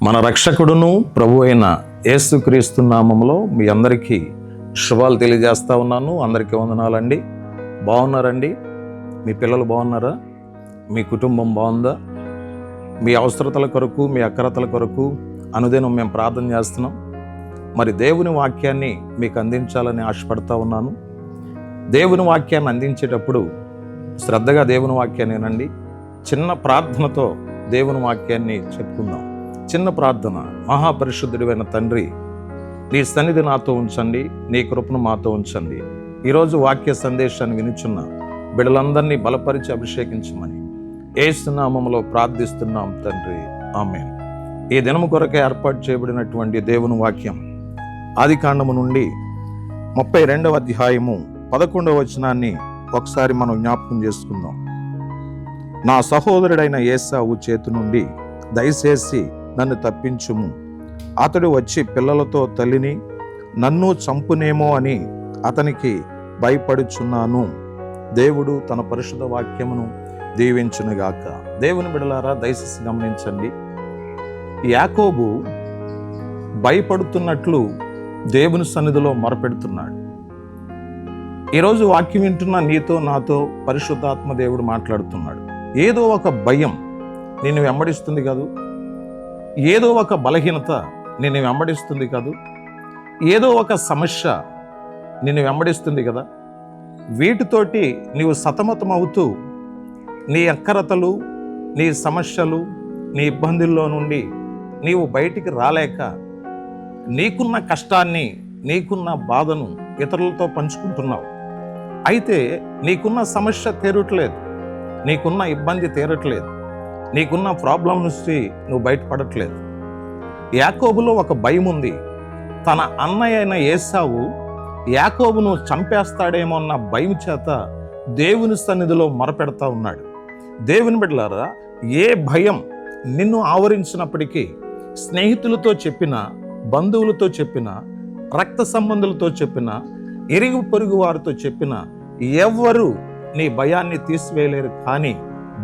మన రక్షకుడును ప్రభు అయిన యేసుక్రీస్తు నామములో మీ అందరికీ శుభాలు తెలియజేస్తా ఉన్నాను. అందరికీ వందనాలండి. బాగున్నారండి? మీ పిల్లలు బాగున్నారా? మీ కుటుంబం బాగుందా? మీ అవసరతల కొరకు, మీ అక్రతల కొరకు అనుదినం మేము ప్రార్థన చేస్తున్నాం. మరి దేవుని వాక్యాన్ని మీకు అందించాలని ఆశపడతా ఉన్నాను. దేవుని వాక్యాన్ని అందించేటప్పుడు శ్రద్ధగా దేవుని వాక్యాన్ని వినండి. చిన్న ప్రార్థనతో దేవుని వాక్యాన్ని చెప్పుకుందాం. చిన్న ప్రార్థన. మహాపరిశుద్ధుడైన తండ్రి, నీ సన్నిధి నాతో ఉంచండి, నీ కృపను మాతో ఉంచండి. ఈరోజు వాక్య సందేశాన్ని వినుచున్న బిడ్డలందరినీ బలపరిచి అభిషేకించమని యేసు నామములో ప్రార్థిస్తున్నాం తండ్రి, ఆమేన్. ఈ దినము కొరకే ఏర్పాటు చేయబడినటువంటి దేవుని వాక్యం ఆదికాండము నుండి 32వ అధ్యాయము 11వ వచనాన్ని ఒకసారి మనం జ్ఞాపకం చేసుకుందాం. నా సహోదరుడైన ఏశావు చేతి నుండి దయచేసి నన్ను తప్పించుము. అతడు వచ్చి పిల్లలతో తల్లిని నన్ను చంపునేమో అని అతనికి భయపడుచున్నాను. దేవుడు తన పరిశుద్ధ వాక్యమును దీవించునుగాక. దేవుని బిడ్డలారా, దయచేసి గమనించండి. యాకోబు భయపడుతున్నట్లు దేవుని సన్నిధిలో మొరపెడుతున్నాడు. ఈరోజు వాక్యం వింటున్న నీతో నాతో పరిశుద్ధాత్మ దేవుడు మాట్లాడుతున్నాడు. ఏదో ఒక భయం నిన్ను వెంబడిస్తుంది కాదు, ఏదో ఒక బలహీనత నిన్ను వెంబడిస్తుంది కాదు, ఏదో ఒక సమస్య నిన్ను వెంబడిస్తుంది కదా. వీటితోటి నీవు సతమతం అవుతూ నీ అక్కరతలు, నీ సమస్యలు, నీ ఇబ్బందుల్లో నుండి నీవు బయటికి రాలేక నీకున్న కష్టాన్ని, నీకున్న బాధను ఇతరులతో పంచుకుంటున్నావు. అయితే నీకున్న సమస్య తీరట్లేదు, నీకున్న ఇబ్బంది తీరట్లేదు, నీకున్న ప్రాబ్లం నుంచి నువ్వు బయటపడట్లేదు. యాకోబులో ఒక భయం ఉంది. తన అన్నయ్య అయిన ఏశావు యాకోబును చంపేస్తాడేమో అన్న భయం చేత దేవుని సన్నిధిలో మొరపెడతా ఉన్నాడు. దేవుని బిడ్డలారా, ఏ భయం నిన్ను ఆవరించినప్పటికీ, స్నేహితులతో చెప్పినా, బంధువులతో చెప్పినా, రక్త సంబంధులతో చెప్పినా, ఇరుగు పొరుగు వారితో చెప్పినా ఎవ్వరూ నీ భయాన్ని తీసివేయలేరు. కానీ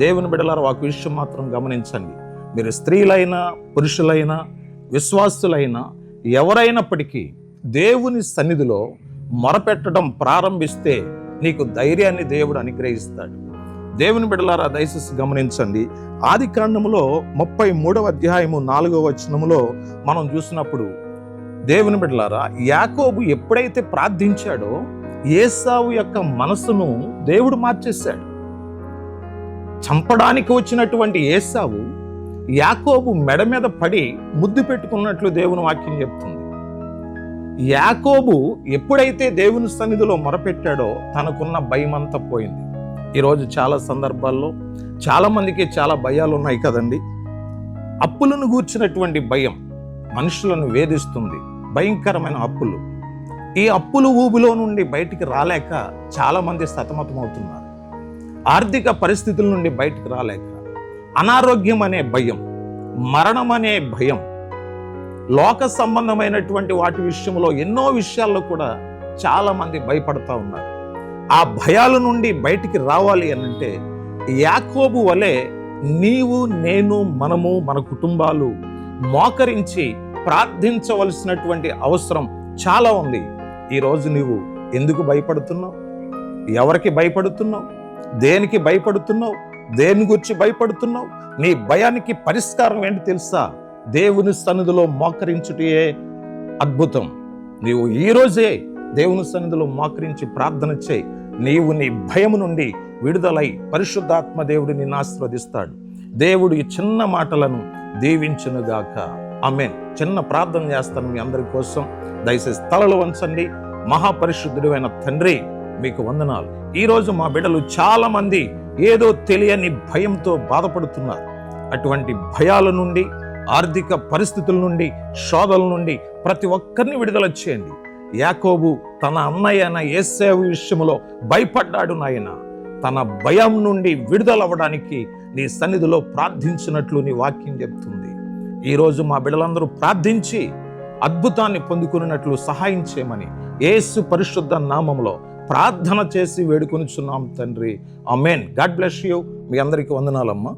దేవుని బిడ్డలారా, ఒక విషయం మాత్రం గమనించండి. మీరు స్త్రీలైనా, పురుషులైనా, విశ్వాసులైనా ఎవరైనప్పటికీ దేవుని సన్నిధిలో మొరపెట్టడం ప్రారంభిస్తే నీకు ధైర్యాన్ని దేవుడు అనుగ్రహిస్తాడు. దేవుని బిడ్డలారా, దయచేసి గమనించండి. ఆదికాండములో 33వ అధ్యాయము 4వ వచనములో మనం చూసినప్పుడు, దేవుని బిడ్డలారా, యాకోబు ఎప్పుడైతే ప్రార్థించాడో ఏశావు యొక్క మనసును దేవుడు మార్చేశాడు. చంపడానికి వచ్చినటువంటి ఏశావు యాకోబు మెడ మీద పడి ముద్దు పెట్టుకున్నట్లు దేవుని వాక్యం చెప్తుంది. యాకోబు ఎప్పుడైతే దేవుని సన్నిధిలో మొరపెట్టాడో తనకున్న భయం అంతా పోయింది. ఈరోజు చాలా సందర్భాల్లో చాలా మందికి చాలా భయాలు ఉన్నాయి కదండి. అప్పులను గూర్చినటువంటి భయం మనుషులను వేధిస్తుంది. భయంకరమైన అప్పులు. ఈ అప్పులు ఊబిలో నుండి బయటికి రాలేక చాలా మంది సతమతమవుతున్నారు. ఆర్థిక పరిస్థితుల నుండి బయటికి రాలేక అనారోగ్యం అనే భయం, మరణం అనే భయం, లోక సంబంధమైనటువంటి వాటి విషయంలో ఎన్నో విషయాల్లో కూడా చాలా మంది భయపడతా ఉన్నారు. ఆ భయాల నుండి బయటికి రావాలి అనంటే యాకోబు వలె నీవు, నేను, మనము, మన కుటుంబాలు మోకరించి ప్రార్థించవలసినటువంటి అవసరం చాలా ఉంది. ఈరోజు నీవు ఎందుకు భయపడుతున్నావు? ఎవరికి భయపడుతున్నావు? దేనికి భయపడుతున్నావు? దేని గురించి భయపడుతున్నావు? నీ భయానికి పరిష్కారం ఏంటి తెలుసా? దేవుని సన్నిధిలో మోకరించుటే అద్భుతం. నీవు ఈరోజే దేవుని సన్నిధిలో మోకరించి ప్రార్థన చేయి. నీవు నీ భయం నుండి విడుదలై పరిశుద్ధాత్మ దేవుడు నిన్ను ఆశీర్వదిస్తాడు. దేవుడు ఈ చిన్న మాటలను దీవించునుగాక. ఆమేన్. చిన్న ప్రార్థన చేస్తాను మీ అందరి కోసం. దయచేసి తలలు వంచండి. మహాపరిశుద్ధుడైన తండ్రి, మీకు వందనాలు. ఈరోజు మా బిడ్డలు చాలా మంది ఏదో తెలియని భయంతో బాధపడుతున్నారు. అటువంటి భయాల నుండి, ఆర్థిక పరిస్థితుల నుండి, శోధల నుండి ప్రతి ఒక్కరిని విడుదల చేయండి. యాకోబు తన అన్నయ్య ఏశావు విషయంలో భయపడ్డాడు నాయన. తన భయం నుండి విడుదలవ్వడానికి నీ సన్నిధిలో ప్రార్థించినట్లు నీ వాక్యం చెప్తుంది. ఈరోజు మా బిడ్డలందరూ ప్రార్థించి అద్భుతాన్ని పొందుకున్నట్లు సహాయం చేయమని యేసు పరిశుద్ధ నామములో ప్రార్థన చేసి వేడుకొనిచున్నాం తండ్రి, ఆమేన్. God bless you. మీ అందరికీ వందనాలమ్మా.